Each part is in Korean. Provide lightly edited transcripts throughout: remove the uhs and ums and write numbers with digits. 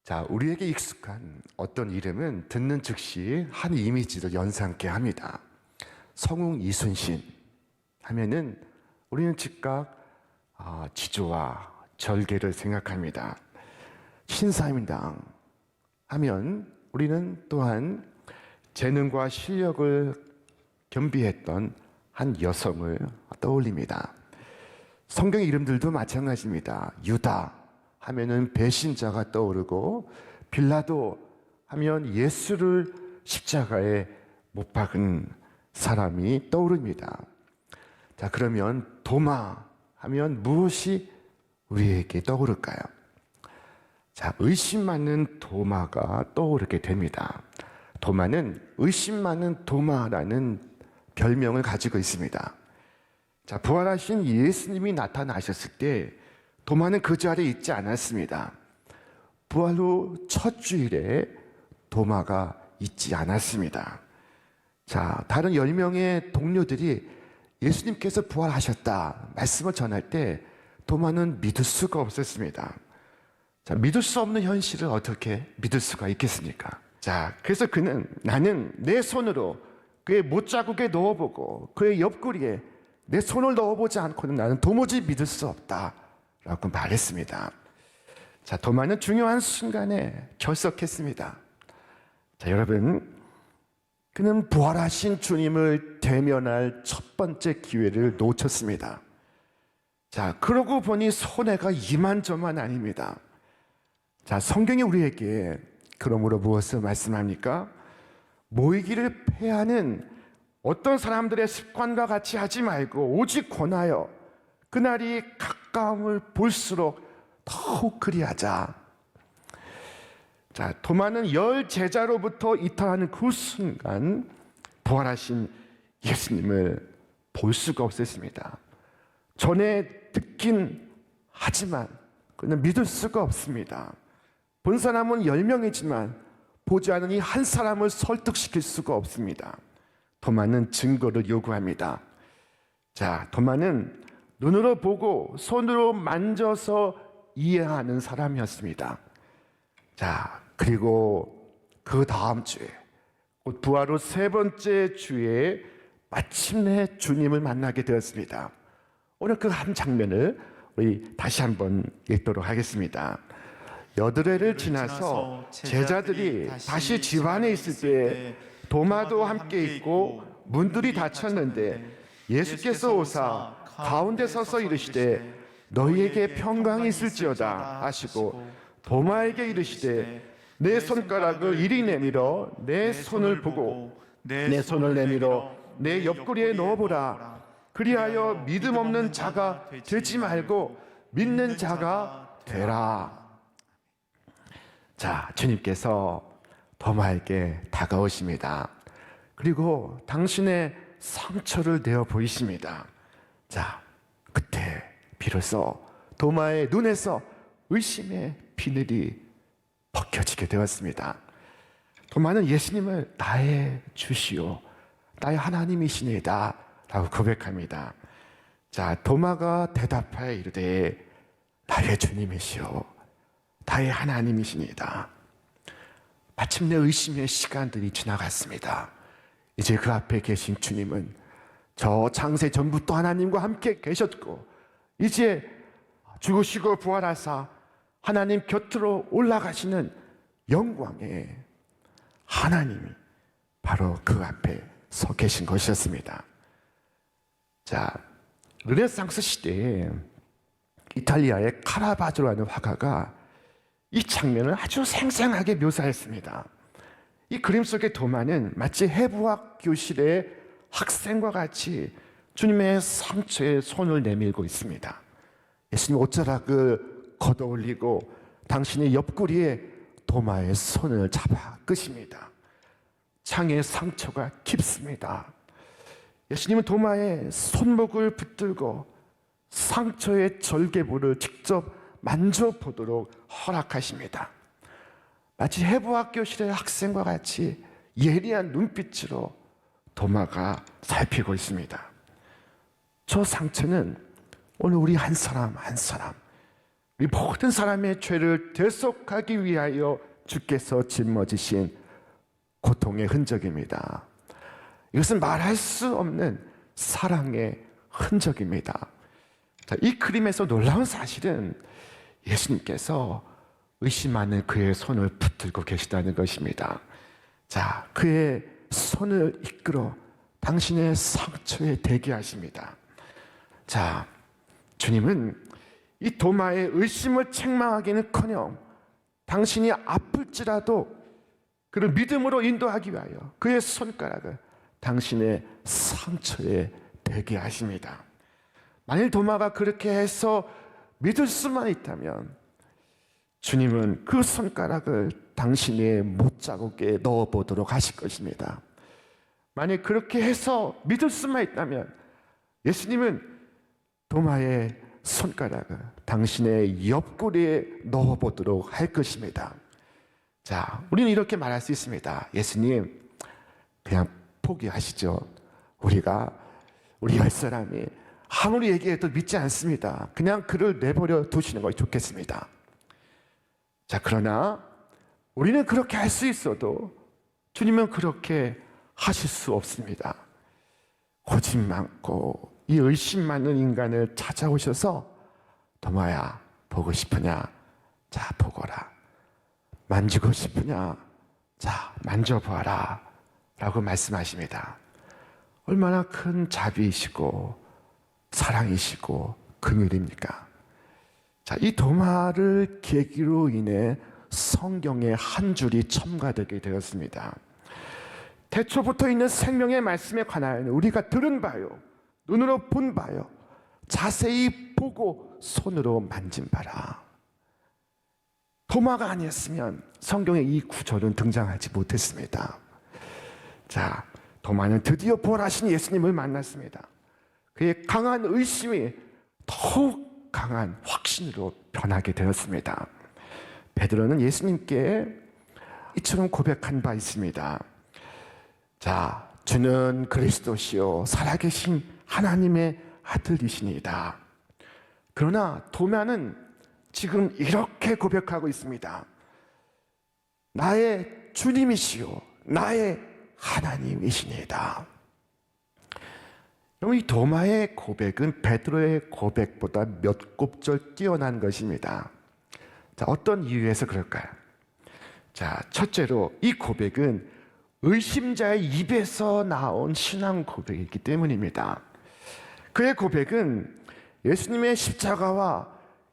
자, 우리에게 익숙한 어떤 이름은 듣는 즉시 한 이미지를 연상케 합니다. 성웅 이순신 하면은 우리는 즉각 지조와 절개를 생각합니다. 신사임당 하면 우리는 또한 재능과 실력을 겸비했던 한 여성을 떠올립니다. 성경 이름들도 마찬가지입니다. 유다 하면은 배신자가 떠오르고, 빌라도 하면 예수를 십자가에 못 박은 사람이 떠오릅니다. 자, 그러면 도마 하면 무엇이 우리에게 떠오를까요? 자, 의심 많은 도마가 떠오르게 됩니다. 도마는 의심 많은 도마라는 별명을 가지고 있습니다. 자, 부활하신 예수님이 나타나셨을 때 도마는 그 자리에 있지 않았습니다. 부활 후 첫 주일에 도마가 있지 않았습니다. 자, 다른 10명의 동료들이 예수님께서 부활하셨다 말씀을 전할 때 도마는 믿을 수가 없었습니다. 자, 믿을 수 없는 현실을 어떻게 믿을 수가 있겠습니까? 자, 그래서 그는 나는 내 손으로 그의 못자국에 넣어보고 그의 옆구리에 내 손을 넣어보지 않고는 나는 도무지 믿을 수 없다 라고 말했습니다. 자, 도마는 중요한 순간에 결석했습니다. 자, 여러분, 그는 부활하신 주님을 대면할 첫 번째 기회를 놓쳤습니다. 자, 그러고 보니 손해가 이만저만 아닙니다. 자, 성경이 우리에게 그러므로 무엇을 말씀합니까? 모이기를 패하는 어떤 사람들의 습관과 같이 하지 말고 오직 권하여 그날이 가까움을 볼수록 더욱 그리하자. 자, 도마는 10 제자로부터 이탈하는 그 순간 부활하신 예수님을 볼 수가 없었습니다. 전에 듣긴 하지만 그는 믿을 수가 없습니다. 본 사람은 10명이지만 보지 않은 이 한 사람을 설득시킬 수가 없습니다. 도마는 증거를 요구합니다. 자, 도마는 눈으로 보고 손으로 만져서 이해하는 사람이었습니다. 자, 그리고 그 다음 주에 곧 부활 후 3번째 주에 마침내 주님을 만나게 되었습니다. 오늘 그 한 장면을 우리 다시 한번 읽도록 하겠습니다. 여드레를 지나서 제자들이 다시 집 안에 있을 때 도마도 함께 있고 문들이 닫혔는데 예수께서 오사 가운데 서서 이르시되 너희에게 평강이 있을지어다 하시고 도마에게 이르시되 내 손가락을 이리 내밀어 내 손을 보고 내 손을 내밀어 내 옆구리에 넣어보라. 그리하여 믿음 없는 자가 되지 말고 믿는 자가 되라. 자, 주님께서 도마에게 다가오십니다. 그리고 당신의 상처를 내어 보이십니다. 자, 그때 비로소 도마의 눈에서 의심의 비늘이 벗겨지게 되었습니다. 도마는 예수님을 나의 주시오, 나의 하나님이시니다 라고 고백합니다. 자, 도마가 대답하여 이르되 나의 주님이시오, 나의 하나님이시니다. 마침내 의심의 시간들이 지나갔습니다. 이제 그 앞에 계신 주님은 저 창세 전부터 하나님과 함께 계셨고 이제 죽으시고 부활하사 하나님 곁으로 올라가시는 영광의 하나님이 바로 그 앞에 서 계신 것이었습니다. 자, 르네상스 시대에 이탈리아의 카라바조라는 화가가 이 장면을 아주 생생하게 묘사했습니다. 이 그림 속의 도마는 마치 해부학 교실의 학생과 같이 주님의 상처에 손을 내밀고 있습니다. 예수님 옷자락을 걷어올리고 당신의 옆구리에 도마의 손을 잡아 끄십니다. 창의 상처가 깊습니다. 예수님은 도마의 손목을 붙들고 상처의 절개부를 직접 만져보도록 허락하십니다. 마치 해부학 교실의 학생과 같이 예리한 눈빛으로 도마가 살피고 있습니다. 저 상처는 오늘 우리 한 사람 한 사람 우리 모든 사람의 죄를 대속하기 위하여 주께서 짊어지신 고통의 흔적입니다. 이것은 말할 수 없는 사랑의 흔적입니다. 자, 이 그림에서 놀라운 사실은 예수님께서 의심하는 그의 손을 붙들고 계시다는 것입니다. 자, 그의 손을 이끌어 당신의 상처에 대게 하십니다. 자, 주님은 이 도마의 의심을 책망하기는커녕 당신이 아플지라도 그를 믿음으로 인도하기 위하여 그의 손가락을 당신의 상처에 대게 하십니다. 만일 도마가 그렇게 해서 믿을 수만 있다면 주님은 그 손가락을 당신의 못자국에 넣어보도록 하실 것입니다. 만일 그렇게 해서 믿을 수만 있다면 예수님은 도마의 손가락을 당신의 옆구리에 넣어보도록 할 것입니다. 자, 우리는 이렇게 말할 수 있습니다. 예수님, 그냥 포기하시죠. 우리 10사람이 아무리 얘기해도 믿지 않습니다. 그냥 그를 내버려 두시는 것이 좋겠습니다. 자, 그러나 우리는 그렇게 할 수 있어도 주님은 그렇게 하실 수 없습니다. 고집 많고 이 의심 많은 인간을 찾아오셔서 도마야, 보고 싶으냐? 자, 보거라. 만지고 싶으냐? 자, 만져보아라 라고 말씀하십니다. 얼마나 큰 자비이시고 사랑이시고 긍휼입니까? 자, 이 도마를 계기로 인해 성경의 한 줄이 첨가되게 되었습니다. 태초부터 있는 생명의 말씀에 관하여는 우리가 들은 바요, 눈으로 본 바요, 자세히 보고 손으로 만진 바라. 도마가 아니었으면 성경에 이 구절은 등장하지 못했습니다. 자, 도마는 드디어 부활하신 예수님을 만났습니다. 그의 강한 의심이 더욱 강한 확신으로 변하게 되었습니다. 베드로는 예수님께 이처럼 고백한 바 있습니다. 자, 주는 그리스도시요 살아계신 하나님의 아들이시니이다. 그러나 도마는 지금 이렇게 고백하고 있습니다. 나의 주님이시요 나의 하나님이시니이다. 이 도마의 고백은 베드로의 고백보다 몇 곱절 뛰어난 것입니다. 자, 어떤 이유에서 그럴까요? 자, 첫째로 이 고백은 의심자의 입에서 나온 신앙 고백이기 때문입니다. 그의 고백은 예수님의 십자가와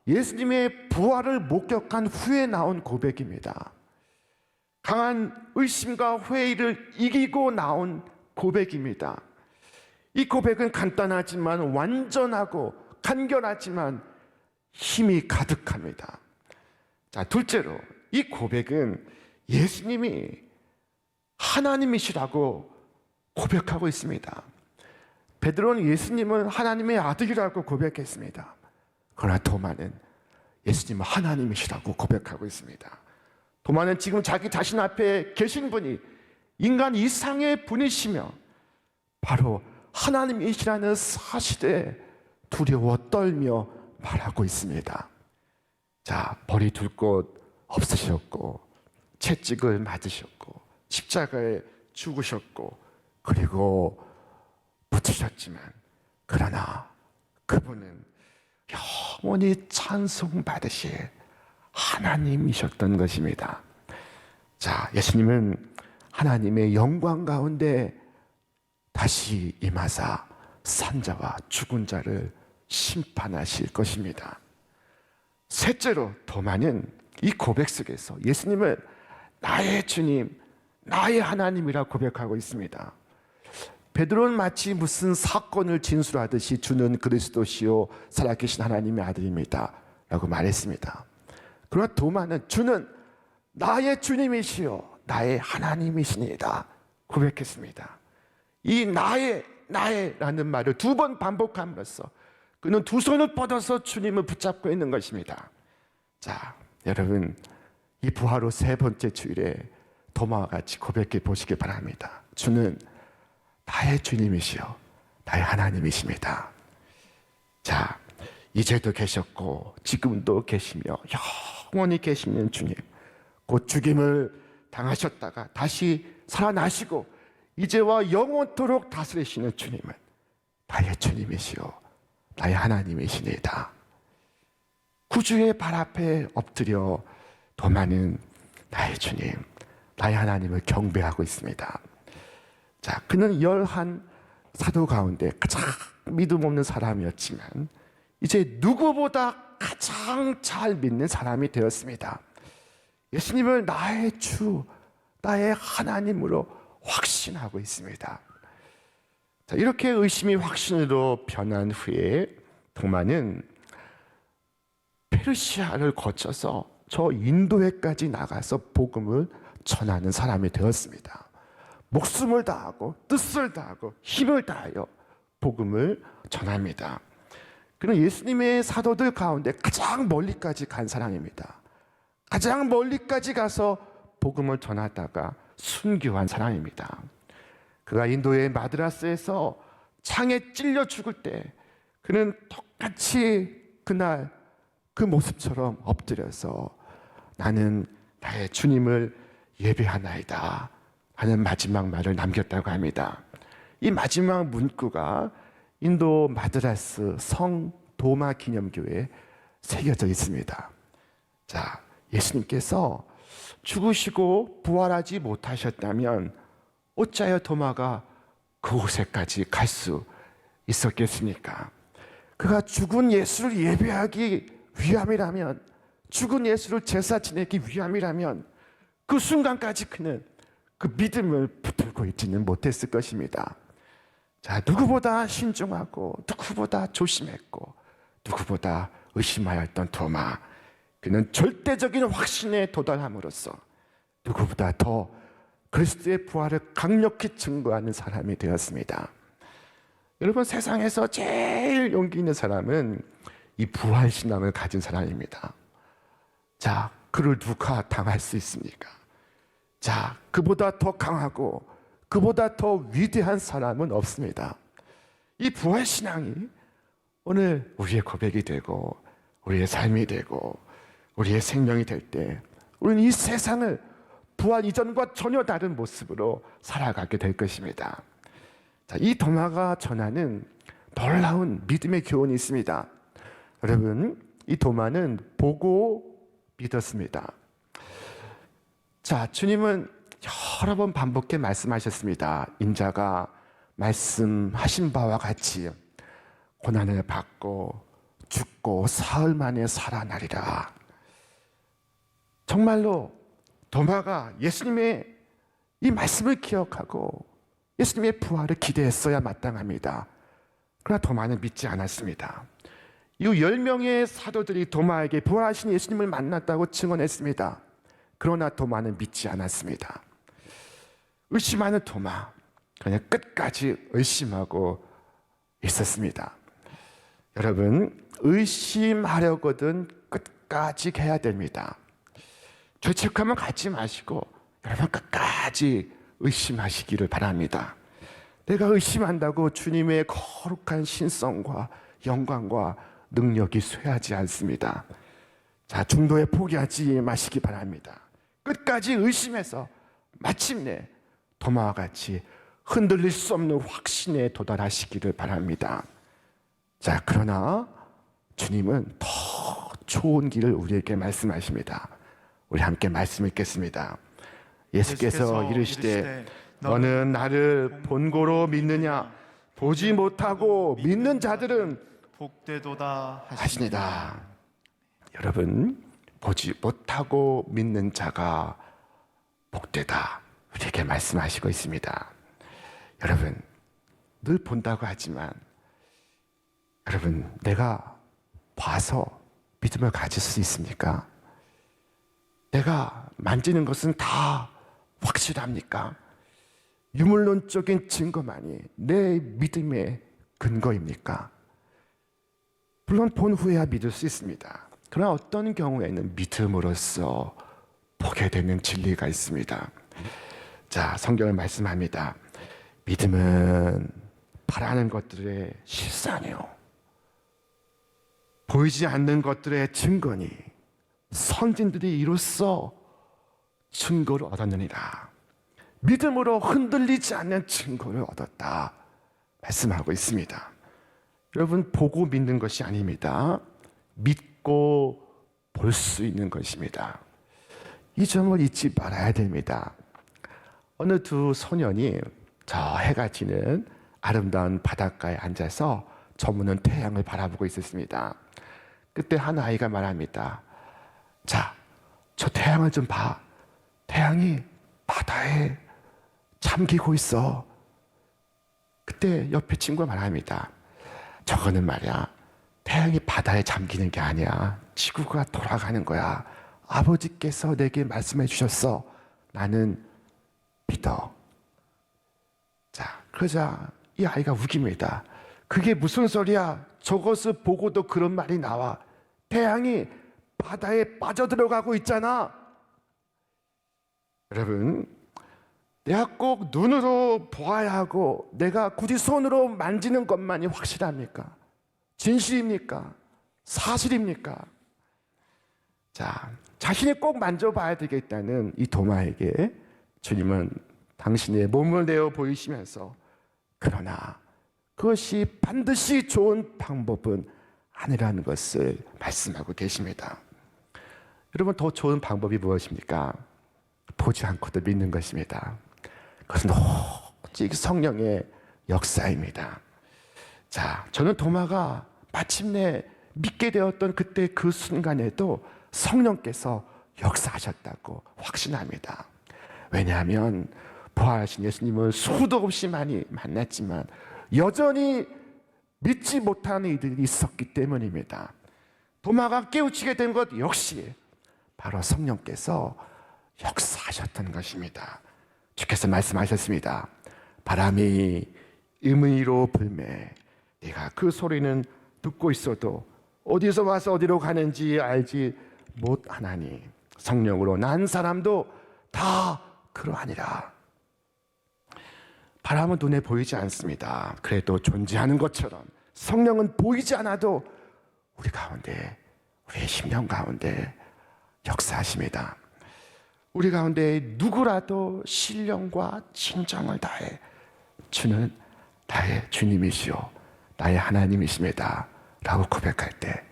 예수님의 부활을 목격한 후에 나온 고백입니다. 강한 의심과 회의를 이기고 나온 고백입니다. 이 고백은 간단하지만 완전하고 간결하지만 힘이 가득합니다. 자, 둘째로 이 고백은 예수님이 하나님이시라고 고백하고 있습니다. 베드로는 예수님은 하나님의 아들이라고 고백했습니다. 그러나 도마는 예수님은 하나님이시라고 고백하고 있습니다. 도마는 지금 자기 자신 앞에 계신 분이 인간 이상의 분이시며 바로 하나님이시라는 사실에 두려워 떨며 말하고 있습니다. 자, 벌이 둘 곳 없으셨고 채찍을 맞으셨고 십자가에 죽으셨고 그리고 붙으셨지만 그러나 그분은 영원히 찬송받으실 하나님이셨던 것입니다. 자, 예수님은 하나님의 영광 가운데 다시 임하사 산자와 죽은 자를 심판하실 것입니다. 셋째로 도마는 이 고백 속에서 예수님을 나의 주님, 나의 하나님이라 고백하고 있습니다. 베드로는 마치 무슨 사건을 진술하듯이 주는 그리스도시요 살아계신 하나님의 아들입니다 라고 말했습니다. 그러나 도마는 주는 나의 주님이시요 나의 하나님이시니다 고백했습니다. 이 나의라는 말을 두 번 반복함으로써 그는 두 손을 뻗어서 주님을 붙잡고 있는 것입니다. 자, 여러분, 이 부활 후 세 번째 주일에 도마와 같이 고백해 보시기 바랍니다. 주는 나의 주님이시요 나의 하나님이십니다. 자, 이제도 계셨고 지금도 계시며 영원히 계시는 주님, 곧 죽임을 당하셨다가 다시 살아나시고 이제와 영원토록 다스리시는 주님은 나의 주님이시오 나의 하나님이시니다. 구주의 발 앞에 엎드려 도마는 나의 주님, 나의 하나님을 경배하고 있습니다. 자, 그는 11 사도 가운데 가장 믿음 없는 사람이었지만 이제 누구보다 가장 잘 믿는 사람이 되었습니다. 예수님을 나의 주, 나의 하나님으로 확신하고 있습니다. 자, 이렇게 의심이 확신으로 변한 후에 도마는 페르시아를 거쳐서 저 인도에까지 나가서 복음을 전하는 사람이 되었습니다. 목숨을 다하고 뜻을 다하고 힘을 다하여 복음을 전합니다. 그는 예수님의 사도들 가운데 가장 멀리까지 간 사람입니다. 가장 멀리까지 가서 복음을 전하다가 순교한 사람입니다. 그가 인도의 마드라스에서 창에 찔려 죽을 때 그는 똑같이 그날 그 모습처럼 엎드려서 나는 나의 주님을 예배하나이다 하는 마지막 말을 남겼다고 합니다. 이 마지막 문구가 인도 마드라스 성 도마 기념교회에 새겨져 있습니다. 자, 예수님께서 죽으시고 부활하지 못하셨다면 어찌하여 도마가 그곳에까지 갈 수 있었겠습니까? 그가 죽은 예수를 예배하기 위함이라면, 죽은 예수를 제사 지내기 위함이라면 그 순간까지 그는 그 믿음을 붙들고 있지는 못했을 것입니다. 자, 누구보다 신중하고 누구보다 조심했고 누구보다 의심하였던 도마, 그는 절대적인 확신에 도달함으로써 누구보다 더 그리스도의 부활을 강력히 증거하는 사람이 되었습니다. 여러분, 세상에서 제일 용기 있는 사람은 이 부활신앙을 가진 사람입니다. 자, 그를 누가 당할 수 있습니까? 자, 그보다 더 강하고 그보다 더 위대한 사람은 없습니다. 이 부활신앙이 오늘 우리의 고백이 되고 우리의 삶이 되고 우리의 생명이 될 때 우리는 이 세상을 부활 이전과 전혀 다른 모습으로 살아가게 될 것입니다. 자, 이 도마가 전하는 놀라운 믿음의 교훈이 있습니다. 여러분, 이 도마는 보고 믿었습니다. 자, 주님은 여러 번 반복해 말씀하셨습니다. 인자가 말씀하신 바와 같이 고난을 받고 죽고 사흘 만에 살아나리라. 정말로 도마가 예수님의 이 말씀을 기억하고 예수님의 부활을 기대했어야 마땅합니다. 그러나 도마는 믿지 않았습니다. 이후 10명의 사도들이 도마에게 부활하신 예수님을 만났다고 증언했습니다. 그러나 도마는 믿지 않았습니다. 의심하는 도마, 그냥 끝까지 의심하고 있었습니다. 여러분, 의심하려거든 끝까지 해야 됩니다. 죄책감은 갖지 마시고 여러분 끝까지 의심하시기를 바랍니다. 내가 의심한다고 주님의 거룩한 신성과 영광과 능력이 쇠하지 않습니다. 자, 중도에 포기하지 마시기 바랍니다. 끝까지 의심해서 마침내 도마와 같이 흔들릴 수 없는 확신에 도달하시기를 바랍니다. 자, 그러나 주님은 더 좋은 길을 우리에게 말씀하십니다. 우리 함께 말씀 읽겠습니다. 예수께서 이르시되 너는 나를 본고로 믿느냐? 보지 못하고 믿는 자들은 복되도다 하시니라. 여러분, 보지 못하고 믿는 자가 복되다 우리에게 말씀하시고 있습니다. 여러분, 늘 본다고 하지만 여러분, 내가 봐서 믿음을 가질 수 있습니까? 내가 만지는 것은 다 확실합니까? 유물론적인 증거만이 내 믿음의 근거입니까? 물론 본 후에야 믿을 수 있습니다. 그러나 어떤 경우에는 믿음으로써 보게 되는 진리가 있습니다. 자, 성경을 말씀합니다. 믿음은 바라는 것들의 실상이요. 보이지 않는 것들의 증거니 선진들이 이로써 증거를 얻었느니라. 믿음으로 흔들리지 않는 증거를 얻었다 말씀하고 있습니다. 여러분, 보고 믿는 것이 아닙니다. 믿고 볼 수 있는 것입니다. 이 점을 잊지 말아야 됩니다. 어느 두 소년이 저 해가 지는 아름다운 바닷가에 앉아서 저무는 태양을 바라보고 있었습니다. 그때 한 아이가 말합니다. 자, 저 태양을 좀 봐. 태양이 바다에 잠기고 있어. 그때 옆에 친구가 말합니다. 저거는 말이야, 태양이 바다에 잠기는 게 아니야. 지구가 돌아가는 거야. 아버지께서 내게 말씀해 주셨어. 나는 믿어. 자, 그러자 이 아이가 우깁니다. 그게 무슨 소리야? 저것을 보고도 그런 말이 나와. 태양이 바다에 빠져들어가고 있잖아. 여러분, 내가 꼭 눈으로 보아야 하고 내가 굳이 손으로 만지는 것만이 확실합니까? 진실입니까? 사실입니까? 자, 자신이 꼭 만져봐야 되겠다는 이 도마에게 주님은 당신의 몸을 내어 보이시면서 그러나 그것이 반드시 좋은 방법은 아니라는 것을 말씀하고 계십니다. 여러분, 더 좋은 방법이 무엇입니까? 보지 않고도 믿는 것입니다. 그것은 오직 성령의 역사입니다. 자, 저는 도마가 마침내 믿게 되었던 그때 그 순간에도 성령께서 역사하셨다고 확신합니다. 왜냐하면 부활하신 예수님을 수도 없이 많이 만났지만 여전히 믿지 못하는 이들이 있었기 때문입니다. 도마가 깨우치게 된 것 역시 바로 성령께서 역사하셨던 것입니다. 주께서 말씀하셨습니다. 바람이 음의로 불매 내가 그 소리는 듣고 있어도 어디서 와서 어디로 가는지 알지 못하나니 성령으로 난 사람도 다 그러하니라. 바람은 눈에 보이지 않습니다. 그래도 존재하는 것처럼 성령은 보이지 않아도 우리 가운데, 우리의 심령 가운데 역사하십니다. 우리 가운데 누구라도 신령과 진정을 다해 주는 나의 주님이시오, 나의 하나님이십니다 라고 고백할 때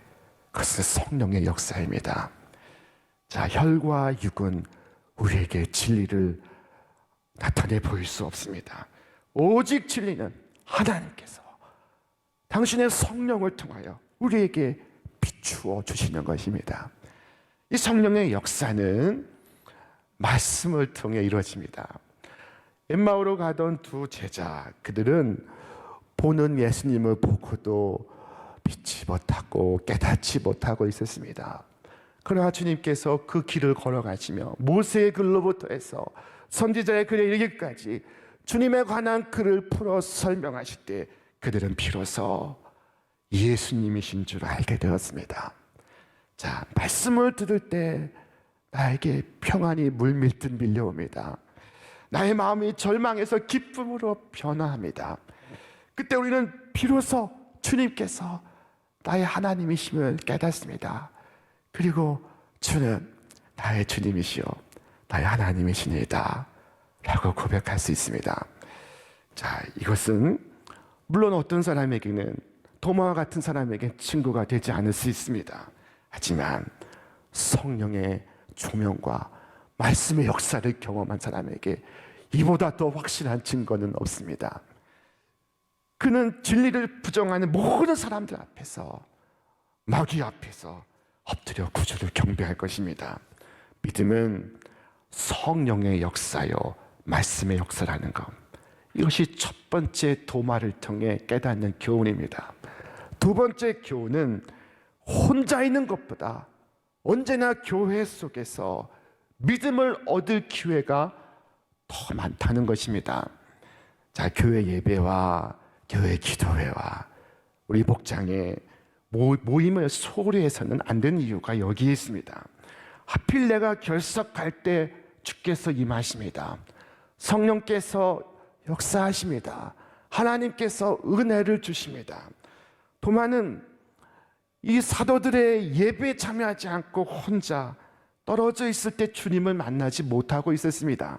그것은 성령의 역사입니다. 자, 혈과 육은 우리에게 진리를 나타내 보일 수 없습니다. 오직 진리는 하나님께서 당신의 성령을 통하여 우리에게 비추어 주시는 것입니다. 이 성령의 역사는 말씀을 통해 이루어집니다. 엠마오로 가던 두 제자, 그들은 보는 예수님을 보고도 믿지 못하고 깨닫지 못하고 있었습니다. 그러나 주님께서 그 길을 걸어가시며 모세의 글로부터 해서 선지자의 글에 이르기까지 주님에 관한 글을 풀어 설명하실 때 그들은 비로소 예수님이신 줄 알게 되었습니다. 자, 말씀을 들을 때 나에게 평안이 물밀듯 밀려옵니다. 나의 마음이 절망에서 기쁨으로 변화합니다. 그때 우리는 비로소 주님께서 나의 하나님이심을 깨닫습니다. 그리고 주는 나의 주님이시요 나의 하나님이시니다 라고 고백할 수 있습니다. 자, 이것은 물론 어떤 사람에게는 도마와 같은 사람에게 친구가 되지 않을 수 있습니다. 하지만 성령의 조명과 말씀의 역사를 경험한 사람에게 이보다 더 확실한 증거는 없습니다. 그는 진리를 부정하는 모든 사람들 앞에서, 마귀 앞에서 엎드려 구주를 경배할 것입니다. 믿음은 성령의 역사요 말씀의 역사라는 것, 이것이 첫 번째 도마를 통해 깨닫는 교훈입니다. 두 번째 교훈은 혼자 있는 것보다 언제나 교회 속에서 믿음을 얻을 기회가 더 많다는 것입니다. 자, 교회 예배와 교회 기도회와 우리 목장의 모임을 소홀히 해서는 안 되는 이유가 여기에 있습니다. 하필 내가 결석할 때 주께서 임하십니다. 성령께서 역사하십니다. 하나님께서 은혜를 주십니다. 도마는 이 사도들의 예배에 참여하지 않고 혼자 떨어져 있을 때 주님을 만나지 못하고 있었습니다.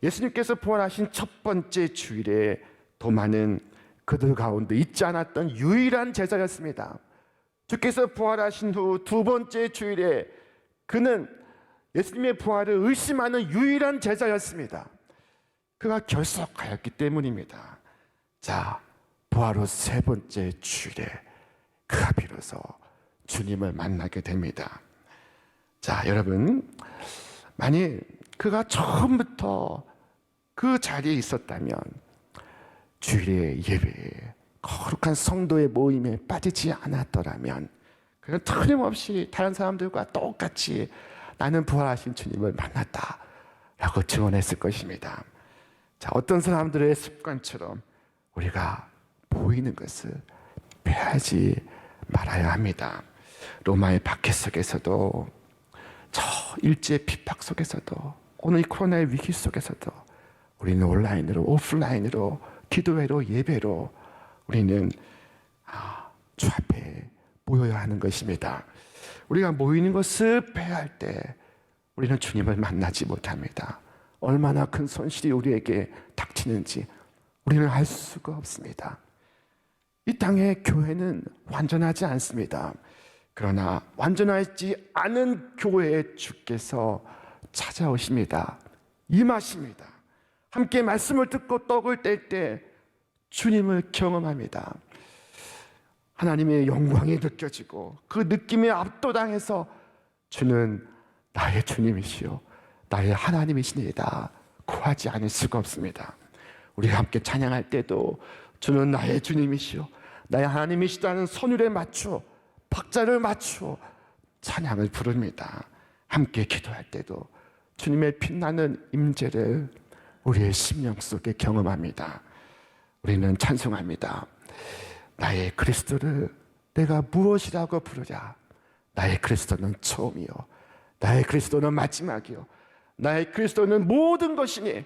예수님께서 부활하신 첫 번째 주일에 도마는 그들 가운데 있지 않았던 유일한 제자였습니다. 주께서 부활하신 후 두 번째 주일에 그는 예수님의 부활을 의심하는 유일한 제자였습니다. 그가 결석하였기 때문입니다. 자, 부활 후 세 번째 주일에 그가 비로소 주님을 만나게 됩니다. 자, 여러분, 만일 그가 처음부터 그 자리에 있었다면 주일의 예배에 거룩한 성도의 모임에 빠지지 않았더라면 그는 틀림없이 다른 사람들과 똑같이 나는 부활하신 주님을 만났다 라고 증언했을 것입니다. 자, 어떤 사람들의 습관처럼 우리가 보이는 것을 빼하지 말아야 합니다. 로마의 박해 속에서도, 저 일제의 핍박 속에서도, 오늘 이 코로나의 위기 속에서도 우리는 온라인으로, 오프라인으로, 기도회로, 예배로 우리는 주 앞에 모여야 하는 것입니다. 우리가 모이는 것을 빼할 때 우리는 주님을 만나지 못합니다. 얼마나 큰 손실이 우리에게 닥치는지 우리는 알 수가 없습니다. 이 땅의 교회는 완전하지 않습니다. 그러나 완전하지 않은 교회에 주께서 찾아오십니다. 임하십니다. 함께 말씀을 듣고 떡을 뗄 때 주님을 경험합니다. 하나님의 영광이 느껴지고 그 느낌에 압도당해서 주는 나의 주님이시요 나의 하나님이시니이다 구하지 않을 수가 없습니다. 우리가 함께 찬양할 때도 주는 나의 주님이시요 나의 하나님이시다는 선율에 맞추어 박자를 맞추어 찬양을 부릅니다. 함께 기도할 때도 주님의 빛나는 임재를 우리의 심령 속에 경험합니다. 우리는 찬송합니다. 나의 그리스도를 내가 무엇이라고 부르랴. 나의 그리스도는 처음이요 나의 그리스도는 마지막이요 나의 그리스도는 모든 것이니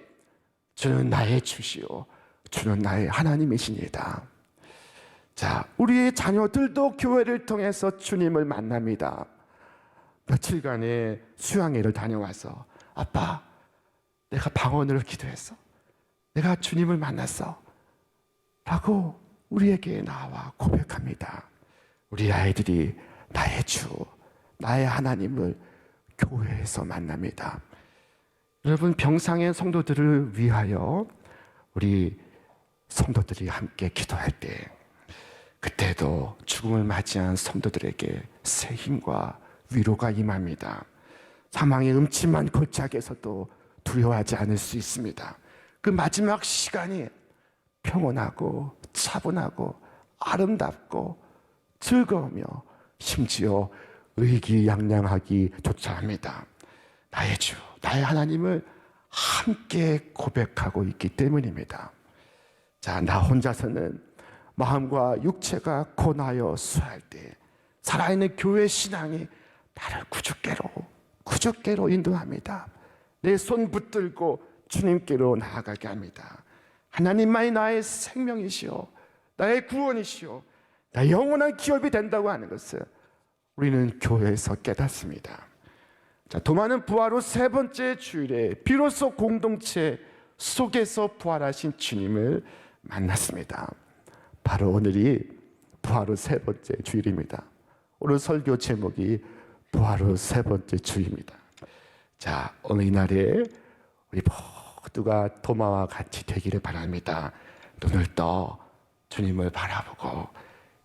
주는 나의 주시요 주는 나의 하나님이시니이다. 자, 우리의 자녀들도 교회를 통해서 주님을 만납니다. 며칠간의 수양회를 다녀와서 아빠, 내가 방언으로 기도했어. 내가 주님을 만났어. 라고 우리에게 나와 고백합니다. 우리 아이들이 나의 주, 나의 하나님을 교회에서 만납니다. 여러분, 병상의 성도들을 위하여 우리 성도들이 함께 기도할 때 그때도 죽음을 맞이한 성도들에게 새 힘과 위로가 임합니다. 사망의 음침한 골짜기에서도 두려워하지 않을 수 있습니다. 그 마지막 시간이 평온하고 차분하고 아름답고 즐거우며 심지어 의기양양하기조차 합니다. 나의 주, 나의 하나님을 함께 고백하고 있기 때문입니다. 자, 나 혼자서는 마음과 육체가 고나여 수할 때 살아있는 교회 신앙이 나를 구주께로 인도합니다. 내 손 붙들고 주님께로 나아가게 합니다. 하나님만이 나의 생명이시오, 나의 구원이시오, 나의 영원한 기업이 된다고 하는 것을 우리는 교회에서 깨닫습니다. 자, 도마는 부활 후 세 번째 주일에 비로소 공동체 속에서 부활하신 주님을 만났습니다. 바로 오늘이 부활 후 세 번째 주일입니다. 오늘 설교 제목이 부활 후 세 번째 주일입니다. 자, 오늘 이날에 우리 모두가 도마와 같이 되기를 바랍니다. 눈을 떠 주님을 바라보고,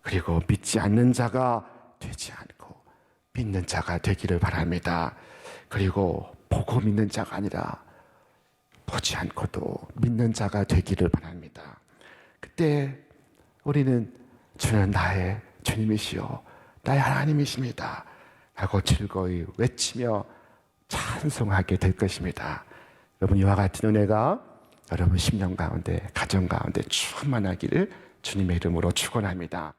그리고 믿지 않는 자가 되지 않고 믿는 자가 되기를 바랍니다. 그리고 보고 믿는 자가 아니라 보지 않고도 믿는 자가 되기를 바랍니다. 그때 우리는 주는 나의 주님이시요 나의 하나님이십니다 라고 즐거이 외치며 찬송하게 될 것입니다. 여러분, 이와 같은 은혜가 여러분 심령 가운데, 가정 가운데 충만하기를 주님의 이름으로 축원합니다.